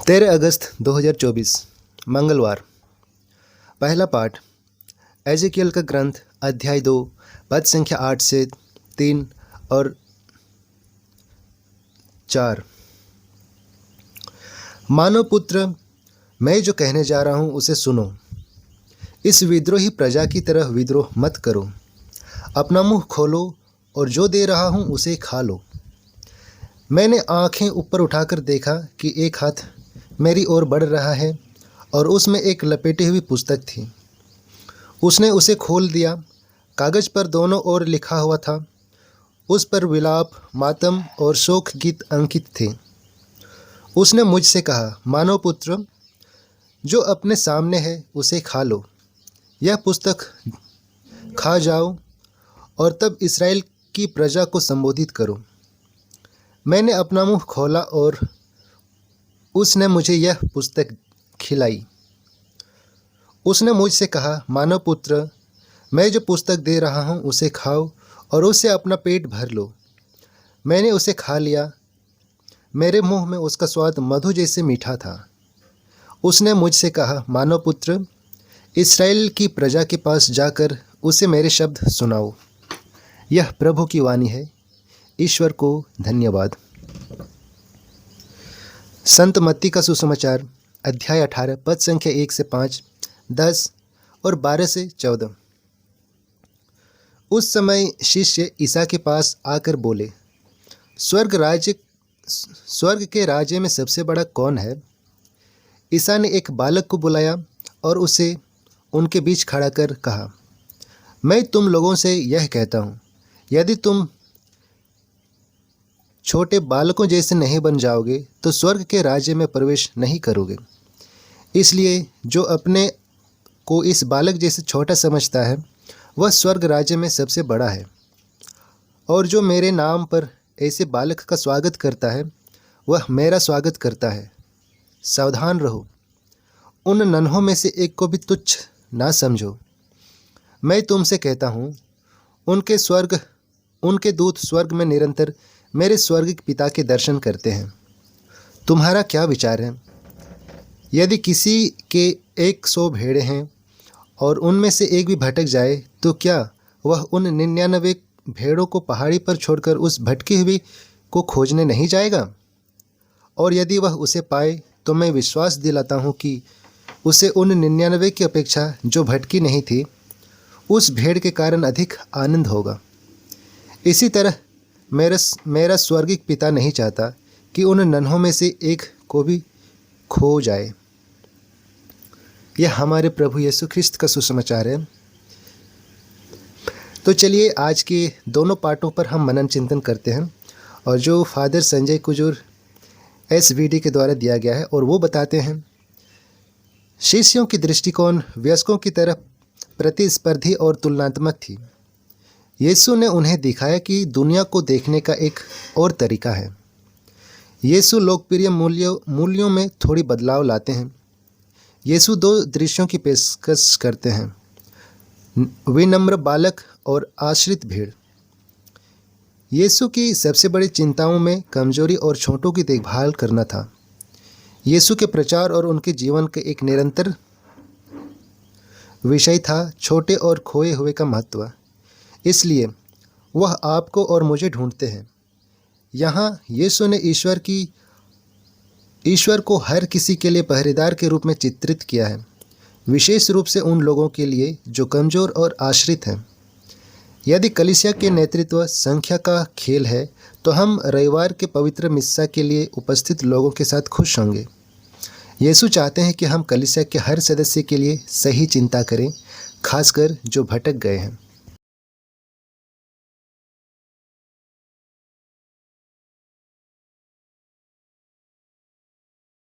13 अगस्त 2024 मंगलवार। पहला पाठ एजेकियल का ग्रंथ अध्याय 2 पद संख्या 8 से 3 और 4। मानव पुत्र, मैं जो कहने जा रहा हूँ उसे सुनो। इस विद्रोही प्रजा की तरह विद्रोह मत करो। अपना मुंह खोलो और जो दे रहा हूँ उसे खा लो। मैंने आंखें ऊपर उठाकर देखा कि एक हाथ मेरी ओर बढ़ रहा है और उसमें एक लपेटी हुई पुस्तक थी। उसने उसे खोल दिया। कागज पर दोनों ओर लिखा हुआ था। उस पर विलाप, मातम और शोक गीत अंकित थे। उसने मुझसे कहा, मानव पुत्र, जो अपने सामने है उसे खा लो। यह पुस्तक खा जाओ और तब इस्राएल की प्रजा को संबोधित करो। मैंने अपना मुंह खोला और उसने मुझे यह पुस्तक खिलाई। उसने मुझसे कहा, मानव पुत्र, मैं जो पुस्तक दे रहा हूँ उसे खाओ और उससे अपना पेट भर लो। मैंने उसे खा लिया। मेरे मुंह में उसका स्वाद मधु जैसे मीठा था। उसने मुझसे कहा, मानव पुत्र, इस्राएल की प्रजा के पास जाकर उसे मेरे शब्द सुनाओ। यह प्रभु की वाणी है। ईश्वर को धन्यवाद। संत मत्ती का सुसमाचार अध्याय 18 पद संख्या 1 से 5, 10 और 12 से 14। उस समय शिष्य ईसा के पास आकर बोले, स्वर्ग के राज्य में सबसे बड़ा कौन है? ईसा ने एक बालक को बुलाया और उसे उनके बीच खड़ा कर कहा, मैं तुम लोगों से यह कहता हूँ, यदि तुम छोटे बालकों जैसे नहीं बन जाओगे तो स्वर्ग के राज्य में प्रवेश नहीं करोगे। इसलिए जो अपने को इस बालक जैसे छोटा समझता है वह स्वर्ग राज्य में सबसे बड़ा है। और जो मेरे नाम पर ऐसे बालक का स्वागत करता है वह मेरा स्वागत करता है। सावधान रहो, उन नन्हों में से एक को भी तुच्छ ना समझो। मैं तुमसे कहता हूँ, उनके दूत स्वर्ग में निरंतर मेरे स्वर्गिक पिता के दर्शन करते हैं। तुम्हारा क्या विचार है? यदि किसी के 100 भेड़ें हैं और उनमें से एक भी भटक जाए तो क्या वह उन 99 भेड़ों को पहाड़ी पर छोड़कर उस भटकी हुई को खोजने नहीं जाएगा? और यदि वह उसे पाए तो मैं विश्वास दिलाता हूँ कि उसे उन 99 की अपेक्षा जो भटकी नहीं थी उस भेड़ के कारण अधिक आनंद होगा। इसी तरह मेरा स्वर्गिक पिता नहीं चाहता कि उन नन्हों में से एक को भी खो जाए। यह हमारे प्रभु यीशु ख्रिस्त का सुसमाचार है। तो चलिए आज के दोनों पाठों पर हम मनन चिंतन करते हैं और जो फादर संजय कुजूर SVD के द्वारा दिया गया है, और वो बताते हैं, शिष्यों की दृष्टिकोण वयस्कों की तरह प्रतिस्पर्धी और तुलनात्मक थी। यीशु ने उन्हें दिखाया कि दुनिया को देखने का एक और तरीका है। यीशु लोकप्रिय मूल्यों में थोड़ी बदलाव लाते हैं। यीशु 2 दृश्यों की पेशकश करते हैं, विनम्र बालक और आश्रित भीड़। यीशु की सबसे बड़ी चिंताओं में कमजोरी और छोटों की देखभाल करना था। यीशु के प्रचार और उनके जीवन का एक निरंतर विषय था छोटे और खोए हुए का महत्व। इसलिए वह आपको और मुझे ढूंढते हैं। यहाँ यीशु ने ईश्वर को हर किसी के लिए पहरेदार के रूप में चित्रित किया है, विशेष रूप से उन लोगों के लिए जो कमज़ोर और आश्रित हैं। यदि कलीसिया के नेतृत्व संख्या का खेल है तो हम रविवार के पवित्र मिस्सा के लिए उपस्थित लोगों के साथ खुश होंगे। यीशु चाहते हैं कि हम कलीसिया के हर सदस्य के लिए सही चिंता करें, खासकर जो भटक गए हैं।